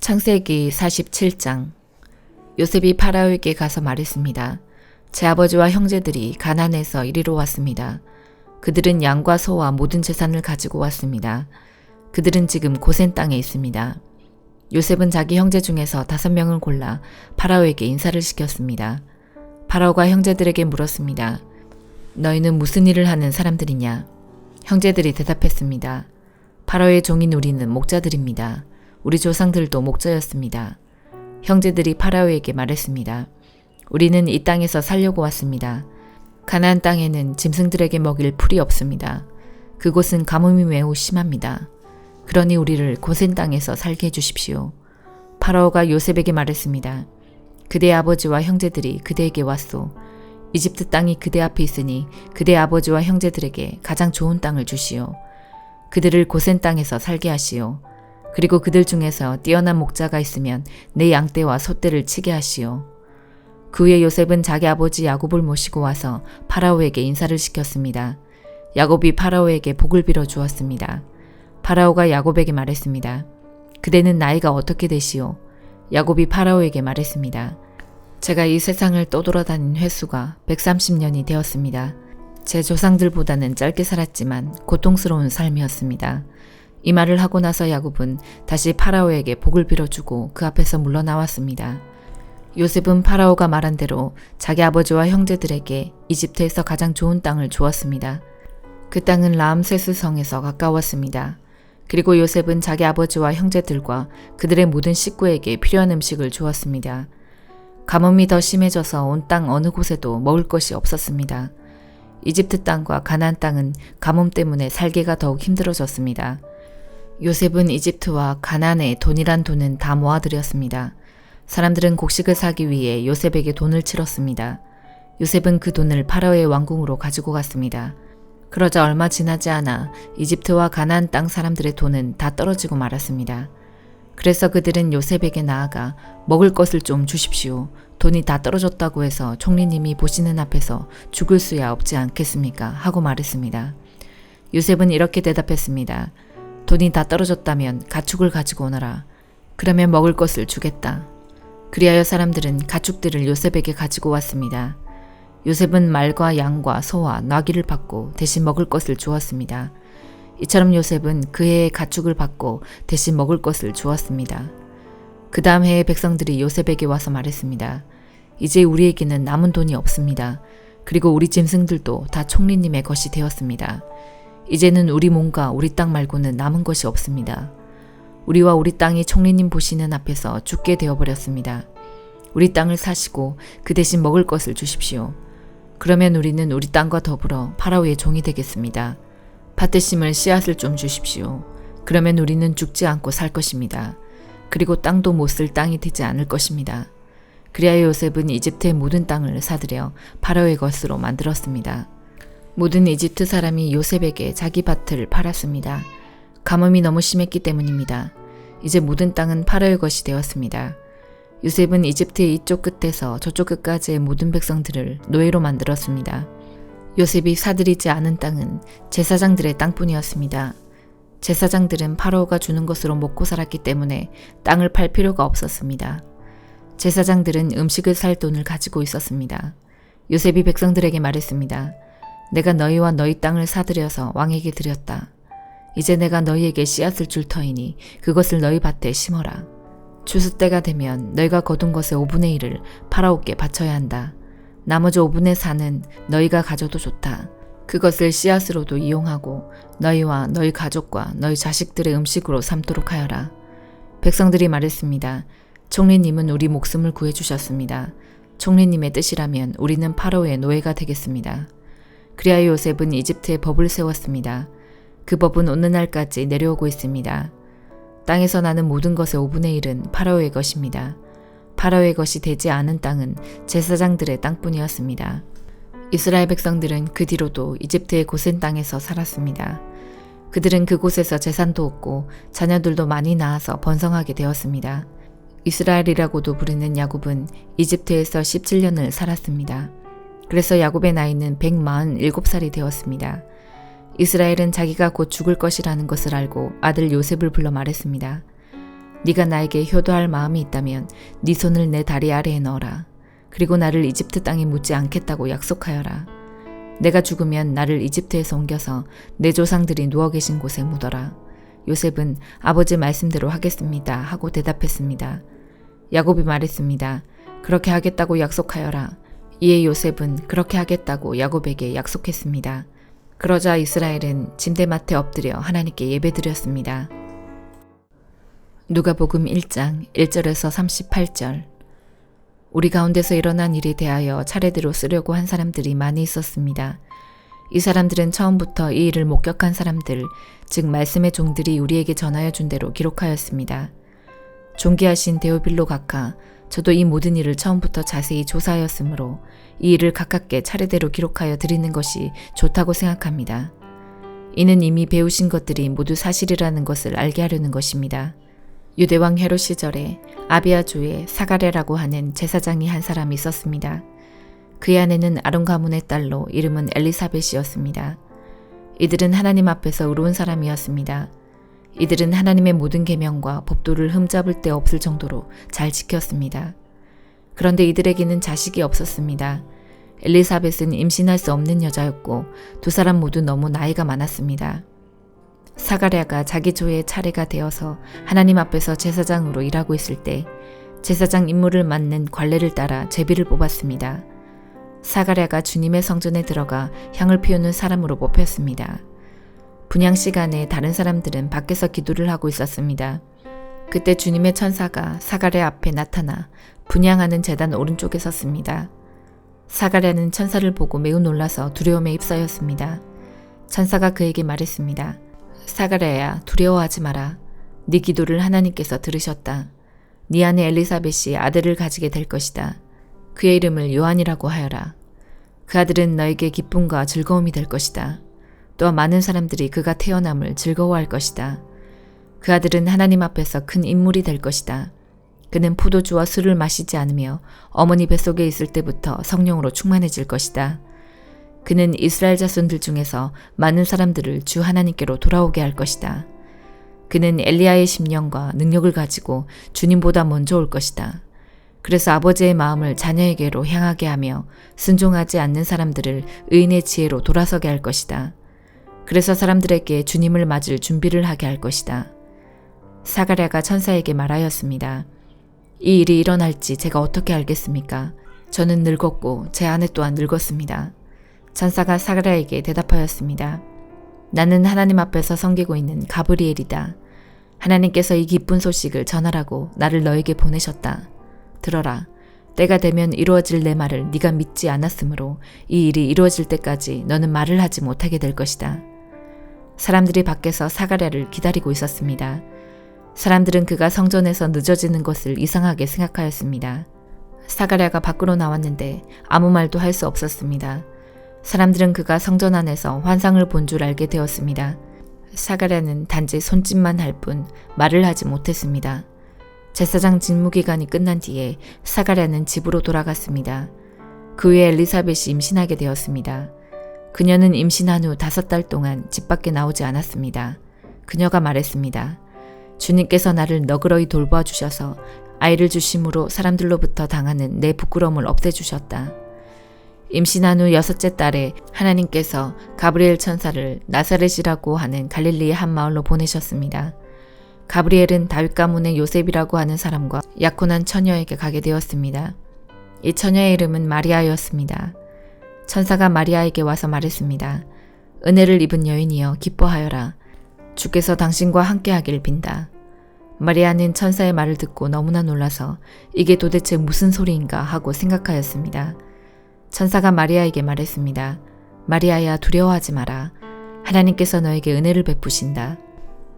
창세기 47장. 요셉이 파라오에게 가서 말했습니다. 제 아버지와 형제들이 가나안에서 이리로 왔습니다. 그들은 양과 소와 모든 재산을 가지고 왔습니다. 그들은 지금 고센 땅에 있습니다. 요셉은 자기 형제 중에서 5명을 골라 파라오에게 인사를 시켰습니다. 파라오가 형제들에게 물었습니다. 너희는 무슨 일을 하는 사람들이냐? 형제들이 대답했습니다. 파라오의 종인 우리는 목자들입니다. 우리 조상들도 목자였습니다. 형제들이 파라오에게 말했습니다. 우리는 이 땅에서 살려고 왔습니다. 가나안 땅에는 짐승들에게 먹일 풀이 없습니다. 그곳은 가뭄이 매우 심합니다. 그러니 우리를 고센 땅에서 살게 해주십시오. 파라오가 요셉에게 말했습니다. 그대의 아버지와 형제들이 그대에게 왔소. 이집트 땅이 그대 앞에 있으니 그대의 아버지와 형제들에게 가장 좋은 땅을 주시오. 그들을 고센 땅에서 살게 하시오. 그리고 그들 중에서 뛰어난 목자가 있으면 내 양떼와 소떼를 치게 하시오. 그 후에 요셉은 자기 아버지 야곱을 모시고 와서 파라오에게 인사를 시켰습니다. 야곱이 파라오에게 복을 빌어 주었습니다. 파라오가 야곱에게 말했습니다. 그대는 나이가 어떻게 되시오? 야곱이 파라오에게 말했습니다. 제가 이 세상을 떠돌아다닌 횟수가 130년이 되었습니다. 제 조상들보다는 짧게 살았지만 고통스러운 삶이었습니다. 이 말을 하고 나서 야곱은 다시 파라오에게 복을 빌어주고 그 앞에서 물러나왔습니다. 요셉은 파라오가 말한 대로 자기 아버지와 형제들에게 이집트에서 가장 좋은 땅을 주었습니다. 그 땅은 라암세스 성에서 가까웠습니다. 그리고 요셉은 자기 아버지와 형제들과 그들의 모든 식구에게 필요한 음식을 주었습니다. 가뭄이 더 심해져서 온 땅 어느 곳에도 먹을 것이 없었습니다. 이집트 땅과 가나안 땅은 가뭄 때문에 살기가 더욱 힘들어졌습니다. 요셉은 이집트와 가나안에 돈이란 돈은 다 모아들였습니다. 사람들은 곡식을 사기 위해 요셉에게 돈을 치렀습니다. 요셉은 그 돈을 파라오의 왕궁으로 가지고 갔습니다. 그러자 얼마 지나지 않아 이집트와 가나안 땅 사람들의 돈은 다 떨어지고 말았습니다. 그래서 그들은 요셉에게 나아가 먹을 것을 좀 주십시오. 돈이 다 떨어졌다고 해서 총리님이 보시는 앞에서 죽을 수야 없지 않겠습니까? 하고 말했습니다. 요셉은 이렇게 대답했습니다. 돈이 다 떨어졌다면 가축을 가지고 오너라. 그러면 먹을 것을 주겠다. 그리하여 사람들은 가축들을 요셉에게 가지고 왔습니다. 요셉은 말과 양과 소와 나귀를 받고 대신 먹을 것을 주었습니다. 이처럼 요셉은 그 해의 가축을 받고 대신 먹을 것을 주었습니다. 그 다음 해에 백성들이 요셉에게 와서 말했습니다. 이제 우리에게는 남은 돈이 없습니다. 그리고 우리 짐승들도 다 총리님의 것이 되었습니다. 이제는 우리 몸과 우리 땅 말고는 남은 것이 없습니다. 우리와 우리 땅이 총리님 보시는 앞에서 죽게 되어버렸습니다. 우리 땅을 사시고 그 대신 먹을 것을 주십시오. 그러면 우리는 우리 땅과 더불어 파라오의 종이 되겠습니다. 밭에 심을 씨앗을 좀 주십시오. 그러면 우리는 죽지 않고 살 것입니다. 그리고 땅도 못 쓸 땅이 되지 않을 것입니다. 그리하여 요셉은 이집트의 모든 땅을 사들여 파라오의 것으로 만들었습니다. 모든 이집트 사람이 요셉에게 자기 밭을 팔았습니다. 가뭄이 너무 심했기 때문입니다. 이제 모든 땅은 파라오의 것이 되었습니다. 요셉은 이집트의 이쪽 끝에서 저쪽 끝까지의 모든 백성들을 노예로 만들었습니다. 요셉이 사들이지 않은 땅은 제사장들의 땅뿐이었습니다. 제사장들은 파라오가 주는 것으로 먹고 살았기 때문에 땅을 팔 필요가 없었습니다. 제사장들은 음식을 살 돈을 가지고 있었습니다. 요셉이 백성들에게 말했습니다. 내가 너희와 너희 땅을 사들여서 왕에게 드렸다. 이제 내가 너희에게 씨앗을 줄 터이니 그것을 너희 밭에 심어라. 추수 때가 되면 너희가 거둔 것의 5분의 1을 파라오께 바쳐야 한다. 나머지 5분의 4는 너희가 가져도 좋다. 그것을 씨앗으로도 이용하고 너희와 너희 가족과 너희 자식들의 음식으로 삼도록 하여라. 백성들이 말했습니다. 총리님은 우리 목숨을 구해주셨습니다. 총리님의 뜻이라면 우리는 파라오의 노예가 되겠습니다. 그리하여 요셉은 이집트에 법을 세웠습니다. 그 법은 오늘날까지 내려오고 있습니다. 땅에서 나는 모든 것의 5분의 1은 파라오의 것입니다. 파라오의 것이 되지 않은 땅은 제사장들의 땅뿐이었습니다. 이스라엘 백성들은 그 뒤로도 이집트의 고센 땅에서 살았습니다. 그들은 그곳에서 재산도 얻고 자녀들도 많이 낳아서 번성하게 되었습니다. 이스라엘이라고도 부르는 야곱은 이집트에서 17년을 살았습니다. 그래서 야곱의 나이는 147살이 되었습니다. 이스라엘은 자기가 곧 죽을 것이라는 것을 알고 아들 요셉을 불러 말했습니다. 네가 나에게 효도할 마음이 있다면 네 손을 내 다리 아래에 넣어라. 그리고 나를 이집트 땅에 묻지 않겠다고 약속하여라. 내가 죽으면 나를 이집트에서 옮겨서 내 조상들이 누워 계신 곳에 묻어라. 요셉은 아버지 말씀대로 하겠습니다 하고 대답했습니다. 야곱이 말했습니다. 그렇게 하겠다고 약속하여라. 이에 요셉은 그렇게 하겠다고 야곱에게 약속했습니다. 그러자 이스라엘은 침대맡에 엎드려 하나님께 예배드렸습니다. 누가복음 1장 1절에서 38절. 우리 가운데서 일어난 일에 대하여 차례대로 쓰려고 한 사람들이 많이 있었습니다. 이 사람들은 처음부터 이 일을 목격한 사람들, 즉 말씀의 종들이 우리에게 전하여 준 대로 기록하였습니다. 존귀하신 데오빌로 각하, 저도 이 모든 일을 처음부터 자세히 조사하였으므로 이 일을 가깝게 차례대로 기록하여 드리는 것이 좋다고 생각합니다. 이는 이미 배우신 것들이 모두 사실이라는 것을 알게 하려는 것입니다. 유대왕 헤롯 시절에 아비아주의 사가랴라고 하는 제사장이 한 사람이 있었습니다. 그의 아내는 아론 가문의 딸로 이름은 엘리사벳이었습니다. 이들은 하나님 앞에서 의로운 사람이었습니다. 이들은 하나님의 모든 계명과 법도를 흠잡을 데 없을 정도로 잘 지켰습니다. 그런데 이들에게는 자식이 없었습니다. 엘리사벳은 임신할 수 없는 여자였고 두 사람 모두 너무 나이가 많았습니다. 사가랴가 자기 조의 차례가 되어서 하나님 앞에서 제사장으로 일하고 있을 때 제사장 임무를 맡는 관례를 따라 제비를 뽑았습니다. 사가랴가 주님의 성전에 들어가 향을 피우는 사람으로 뽑혔습니다. 분향 시간에 다른 사람들은 밖에서 기도를 하고 있었습니다. 그때 주님의 천사가 사가랴 앞에 나타나 분향하는 제단 오른쪽에 섰습니다. 사가랴는 천사를 보고 매우 놀라서 두려움에 휩싸였습니다. 천사가 그에게 말했습니다. 사가랴야, 두려워하지 마라. 네 기도를 하나님께서 들으셨다. 네 아내 엘리사벳이 아들을 가지게 될 것이다. 그의 이름을 요한이라고 하여라. 그 아들은 너에게 기쁨과 즐거움이 될 것이다. 또한 많은 사람들이 그가 태어남을 즐거워할 것이다. 그 아들은 하나님 앞에서 큰 인물이 될 것이다. 그는 포도주와 술을 마시지 않으며 어머니 뱃속에 있을 때부터 성령으로 충만해질 것이다. 그는 이스라엘 자손들 중에서 많은 사람들을 주 하나님께로 돌아오게 할 것이다. 그는 엘리야의 심령과 능력을 가지고 주님보다 먼저 올 것이다. 그래서 아버지의 마음을 자녀에게로 향하게 하며 순종하지 않는 사람들을 의인의 지혜로 돌아서게 할 것이다. 그래서 사람들에게 주님을 맞을 준비를 하게 할 것이다. 사가랴가 천사에게 말하였습니다. 이 일이 일어날지 제가 어떻게 알겠습니까? 저는 늙었고 제 아내 또한 늙었습니다. 천사가 사가랴에게 대답하였습니다. 나는 하나님 앞에서 섬기고 있는 가브리엘이다. 하나님께서 이 기쁜 소식을 전하라고 나를 너에게 보내셨다. 들어라. 때가 되면 이루어질 내 말을 네가 믿지 않았으므로 이 일이 이루어질 때까지 너는 말을 하지 못하게 될 것이다. 사람들이 밖에서 사가랴를 기다리고 있었습니다. 사람들은 그가 성전에서 늦어지는 것을 이상하게 생각하였습니다. 사가랴가 밖으로 나왔는데 아무 말도 할 수 없었습니다. 사람들은 그가 성전 안에서 환상을 본 줄 알게 되었습니다. 사가랴는 단지 손짓만 할 뿐 말을 하지 못했습니다. 제사장 직무기간이 끝난 뒤에 사가랴는 집으로 돌아갔습니다. 그 후에 엘리사벳이 임신하게 되었습니다. 그녀는 임신한 후 5달 동안 집 밖에 나오지 않았습니다. 그녀가 말했습니다. 주님께서 나를 너그러이 돌보아주셔서 아이를 주심으로 사람들로부터 당하는 내 부끄러움을 없애주셨다. 임신한 후 6째 달에 하나님께서 가브리엘 천사를 나사렛이라고 하는 갈릴리의 한 마을로 보내셨습니다. 가브리엘은 다윗 가문의 요셉이라고 하는 사람과 약혼한 처녀에게 가게 되었습니다. 이 처녀의 이름은 마리아였습니다. 천사가 마리아에게 와서 말했습니다. 은혜를 입은 여인이여 기뻐하여라. 주께서 당신과 함께하길 빈다. 마리아는 천사의 말을 듣고 너무나 놀라서 이게 도대체 무슨 소리인가 하고 생각하였습니다. 천사가 마리아에게 말했습니다. 마리아야 두려워하지 마라. 하나님께서 너에게 은혜를 베푸신다.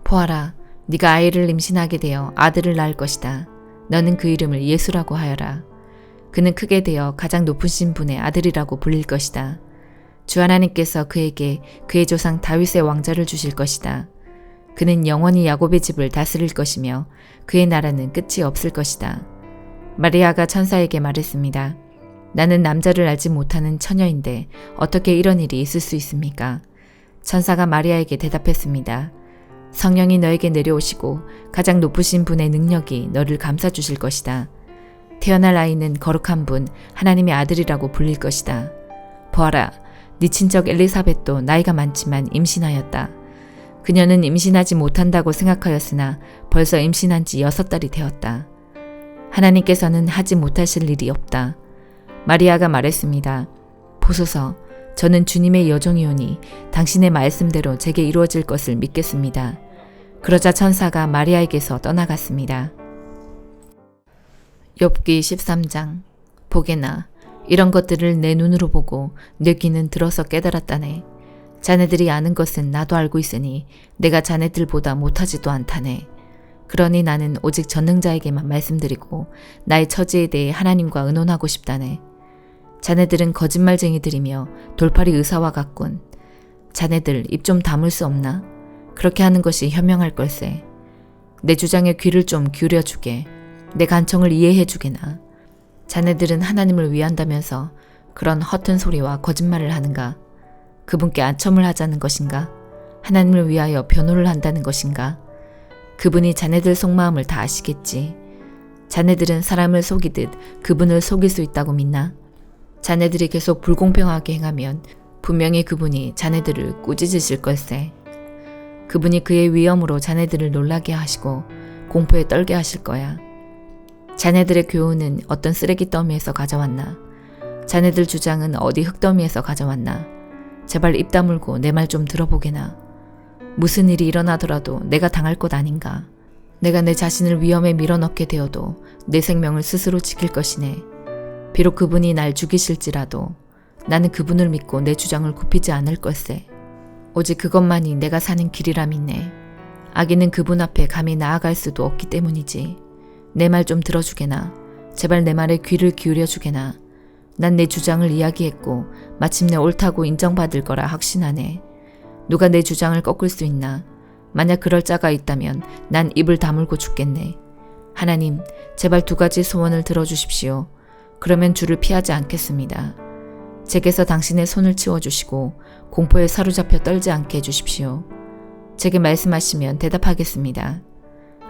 보아라. 네가 아이를 임신하게 되어 아들을 낳을 것이다. 너는 그 이름을 예수라고 하여라. 그는 크게 되어 가장 높으신 분의 아들이라고 불릴 것이다. 주 하나님께서 그에게 그의 조상 다윗의 왕좌를 주실 것이다. 그는 영원히 야곱의 집을 다스릴 것이며 그의 나라는 끝이 없을 것이다. 마리아가 천사에게 말했습니다. 나는 남자를 알지 못하는 처녀인데 어떻게 이런 일이 있을 수 있습니까? 천사가 마리아에게 대답했습니다. 성령이 너에게 내려오시고 가장 높으신 분의 능력이 너를 감싸주실 것이다. 태어날 아이는 거룩한 분 하나님의 아들이라고 불릴 것이다. 보아라, 네 친척 엘리사벳도 나이가 많지만 임신하였다. 그녀는 임신하지 못한다고 생각하였으나 벌써 임신한 지 6달이 되었다. 하나님께서는 하지 못하실 일이 없다. 마리아가 말했습니다. 보소서, 저는 주님의 여종이오니 당신의 말씀대로 제게 이루어질 것을 믿겠습니다. 그러자 천사가 마리아에게서 떠나갔습니다. 욥기 13장. 보게나, 이런 것들을 내 눈으로 보고 내 귀는 들어서 깨달았다네. 자네들이 아는 것은 나도 알고 있으니 내가 자네들보다 못하지도 않다네. 그러니 나는 오직 전능자에게만 말씀드리고 나의 처지에 대해 하나님과 의논하고 싶다네. 자네들은 거짓말쟁이들이며 돌팔이 의사와 같군. 자네들 입 좀 다물 수 없나? 그렇게 하는 것이 현명할 걸세. 내 주장에 귀를 좀 기울여주게. 내 간청을 이해해주게나. 자네들은 하나님을 위한다면서 그런 허튼 소리와 거짓말을 하는가? 그분께 안첨을 하자는 것인가? 하나님을 위하여 변호를 한다는 것인가? 그분이 자네들 속마음을 다 아시겠지. 자네들은 사람을 속이듯 그분을 속일 수 있다고 믿나? 자네들이 계속 불공평하게 행하면 분명히 그분이 자네들을 꾸짖으실 걸세. 그분이 그의 위엄으로 자네들을 놀라게 하시고 공포에 떨게 하실 거야. 자네들의 교훈은 어떤 쓰레기 더미에서 가져왔나? 자네들 주장은 어디 흙더미에서 가져왔나? 제발 입 다물고 내 말 좀 들어보게나. 무슨 일이 일어나더라도 내가 당할 것 아닌가? 내가 내 자신을 위험에 밀어넣게 되어도 내 생명을 스스로 지킬 것이네. 비록 그분이 날 죽이실지라도 나는 그분을 믿고 내 주장을 굽히지 않을 걸세. 오직 그것만이 내가 사는 길이라 믿네. 악인은 그분 앞에 감히 나아갈 수도 없기 때문이지. 내 말 좀 들어주게나. 제발 내 말에 귀를 기울여주게나. 난 내 주장을 이야기했고 마침내 옳다고 인정받을 거라 확신하네. 누가 내 주장을 꺾을 수 있나? 만약 그럴 자가 있다면 난 입을 다물고 죽겠네. 하나님, 제발 2가지 소원을 들어주십시오. 그러면 주를 피하지 않겠습니다. 제게서 당신의 손을 치워주시고 공포에 사로잡혀 떨지 않게 해주십시오. 제게 말씀하시면 대답하겠습니다.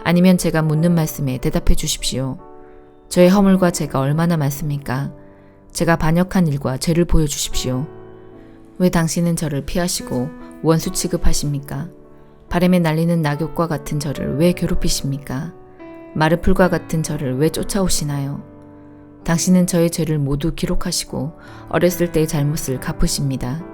아니면 제가 묻는 말씀에 대답해 주십시오. 저의 허물과 죄가 얼마나 많습니까? 제가 반역한 일과 죄를 보여주십시오. 왜 당신은 저를 피하시고 원수 취급하십니까? 바람에 날리는 낙엽과 같은 저를 왜 괴롭히십니까? 마른 풀과 같은 저를 왜 쫓아오시나요? 당신은 저의 죄를 모두 기록하시고 어렸을 때의 잘못을 갚으십니다.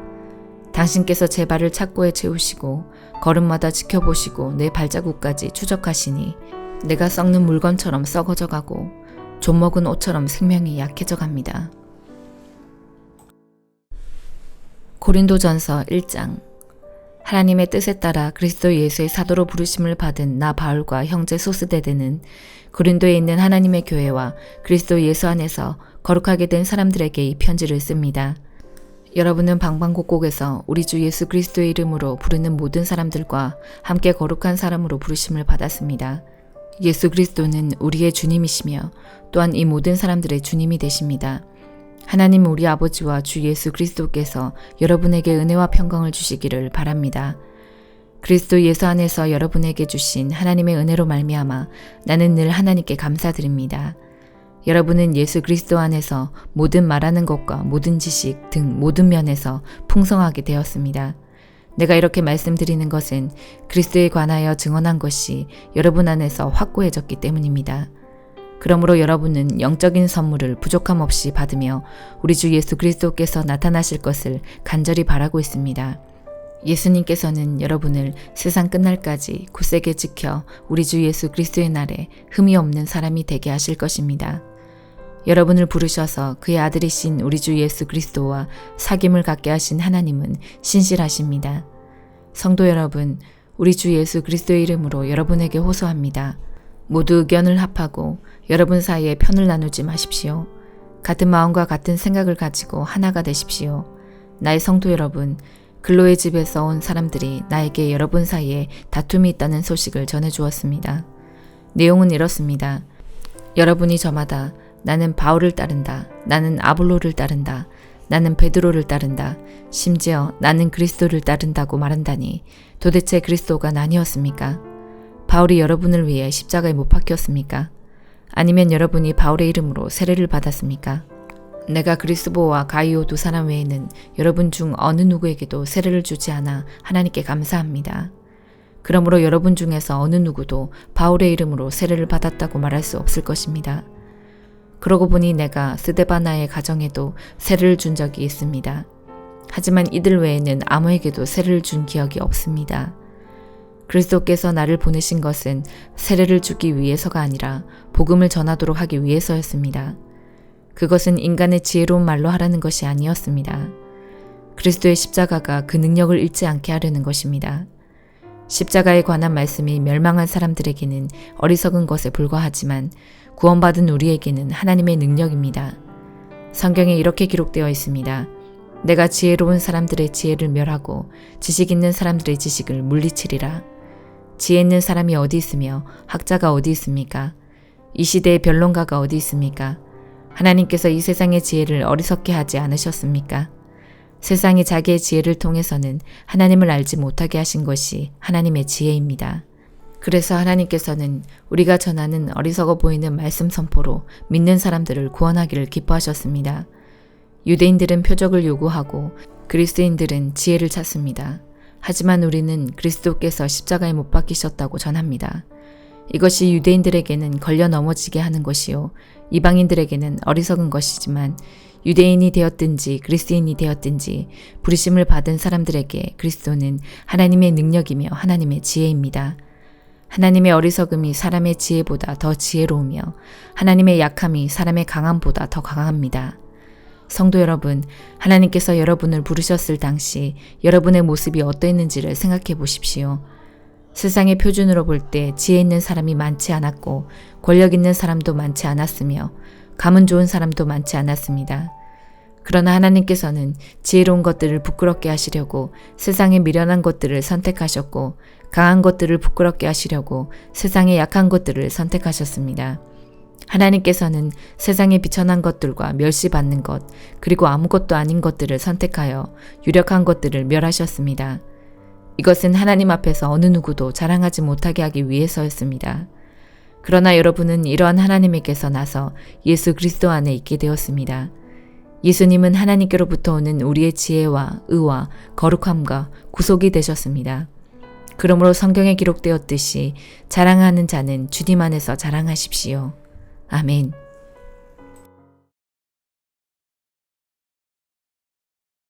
당신께서 제 발을 착고에 채우시고 걸음마다 지켜보시고 내 발자국까지 추적하시니 내가 썩는 물건처럼 썩어져 가고 좀먹은 옷처럼 생명이 약해져 갑니다. 고린도전서 1장. 하나님의 뜻에 따라 그리스도 예수의 사도로 부르심을 받은 나 바울과 형제 소스데데는 고린도에 있는 하나님의 교회와 그리스도 예수 안에서 거룩하게 된 사람들에게 이 편지를 씁니다. 여러분은 방방곡곡에서 우리 주 예수 그리스도의 이름으로 부르는 모든 사람들과 함께 거룩한 사람으로 부르심을 받았습니다. 예수 그리스도는 우리의 주님이시며 또한 이 모든 사람들의 주님이 되십니다. 하나님 우리 아버지와 주 예수 그리스도께서 여러분에게 은혜와 평강을 주시기를 바랍니다. 그리스도 예수 안에서 여러분에게 주신 하나님의 은혜로 말미암아 나는 늘 하나님께 감사드립니다. 여러분은 예수 그리스도 안에서 모든 말하는 것과 모든 지식 등 모든 면에서 풍성하게 되었습니다. 내가 이렇게 말씀드리는 것은 그리스도에 관하여 증언한 것이 여러분 안에서 확고해졌기 때문입니다. 그러므로 여러분은 영적인 선물을 부족함 없이 받으며 우리 주 예수 그리스도께서 나타나실 것을 간절히 바라고 있습니다. 예수님께서는 여러분을 세상 끝날까지 굳세게 지켜 우리 주 예수 그리스도의 날에 흠이 없는 사람이 되게 하실 것입니다. 여러분을 부르셔서 그의 아들이신 우리 주 예수 그리스도와 사귐을 갖게 하신 하나님은 신실하십니다. 성도 여러분, 우리 주 예수 그리스도의 이름으로 여러분에게 호소합니다. 모두 의견을 합하고 여러분 사이에 편을 나누지 마십시오. 같은 마음과 같은 생각을 가지고 하나가 되십시오. 나의 성도 여러분, 글로의 집에서 온 사람들이 나에게 여러분 사이에 다툼이 있다는 소식을 전해주었습니다. 내용은 이렇습니다. 여러분이 저마다 나는 바울을 따른다. 나는 아볼로를 따른다. 나는 베드로를 따른다. 심지어 나는 그리스도를 따른다고 말한다니 도대체 그리스도가 아니었습니까? 바울이 여러분을 위해 십자가에 못 박혔습니까? 아니면 여러분이 바울의 이름으로 세례를 받았습니까? 내가 그리스도와 가이오 두 사람 외에는 여러분 중 어느 누구에게도 세례를 주지 않아 하나님께 감사합니다. 그러므로 여러분 중에서 어느 누구도 바울의 이름으로 세례를 받았다고 말할 수 없을 것입니다. 그러고 보니 내가 스데바나의 가정에도 세례를 준 적이 있습니다. 하지만 이들 외에는 아무에게도 세례를 준 기억이 없습니다. 그리스도께서 나를 보내신 것은 세례를 주기 위해서가 아니라 복음을 전하도록 하기 위해서였습니다. 그것은 인간의 지혜로운 말로 하라는 것이 아니었습니다. 그리스도의 십자가가 그 능력을 잃지 않게 하려는 것입니다. 십자가에 관한 말씀이 멸망한 사람들에게는 어리석은 것에 불과하지만 구원받은 우리에게는 하나님의 능력입니다. 성경에 이렇게 기록되어 있습니다. 내가 지혜로운 사람들의 지혜를 멸하고 지식 있는 사람들의 지식을 물리치리라. 지혜 있는 사람이 어디 있으며 학자가 어디 있습니까? 이 시대의 변론가가 어디 있습니까? 하나님께서 이 세상의 지혜를 어리석게 하지 않으셨습니까? 세상이 자기의 지혜를 통해서는 하나님을 알지 못하게 하신 것이 하나님의 지혜입니다. 그래서 하나님께서는 우리가 전하는 어리석어 보이는 말씀 선포로 믿는 사람들을 구원하기를 기뻐하셨습니다. 유대인들은 표적을 요구하고 그리스도인들은 지혜를 찾습니다. 하지만 우리는 그리스도께서 십자가에 못 박히셨다고 전합니다. 이것이 유대인들에게는 걸려 넘어지게 하는 것이요 이방인들에게는 어리석은 것이지만 유대인이 되었든지 그리스도인이 되었든지 부르심을 받은 사람들에게 그리스도는 하나님의 능력이며 하나님의 지혜입니다. 하나님의 어리석음이 사람의 지혜보다 더 지혜로우며 하나님의 약함이 사람의 강함보다 더 강합니다. 성도 여러분, 하나님께서 여러분을 부르셨을 당시 여러분의 모습이 어떠했는지를 생각해 보십시오. 세상의 표준으로 볼 때 지혜 있는 사람이 많지 않았고 권력 있는 사람도 많지 않았으며 가문 좋은 사람도 많지 않았습니다. 그러나 하나님께서는 지혜로운 것들을 부끄럽게 하시려고 세상의 미련한 것들을 선택하셨고 강한 것들을 부끄럽게 하시려고 세상의 약한 것들을 선택하셨습니다. 하나님께서는 세상의 비천한 것들과 멸시받는 것 그리고 아무것도 아닌 것들을 선택하여 유력한 것들을 멸하셨습니다. 이것은 하나님 앞에서 어느 누구도 자랑하지 못하게 하기 위해서였습니다. 그러나 여러분은 이러한 하나님에게서 나서 예수 그리스도 안에 있게 되었습니다. 예수님은 하나님께로부터 오는 우리의 지혜와 의와 거룩함과 구속이 되셨습니다. 그러므로 성경에 기록되었듯이 자랑하는 자는 주님 안에서 자랑하십시오. 아멘.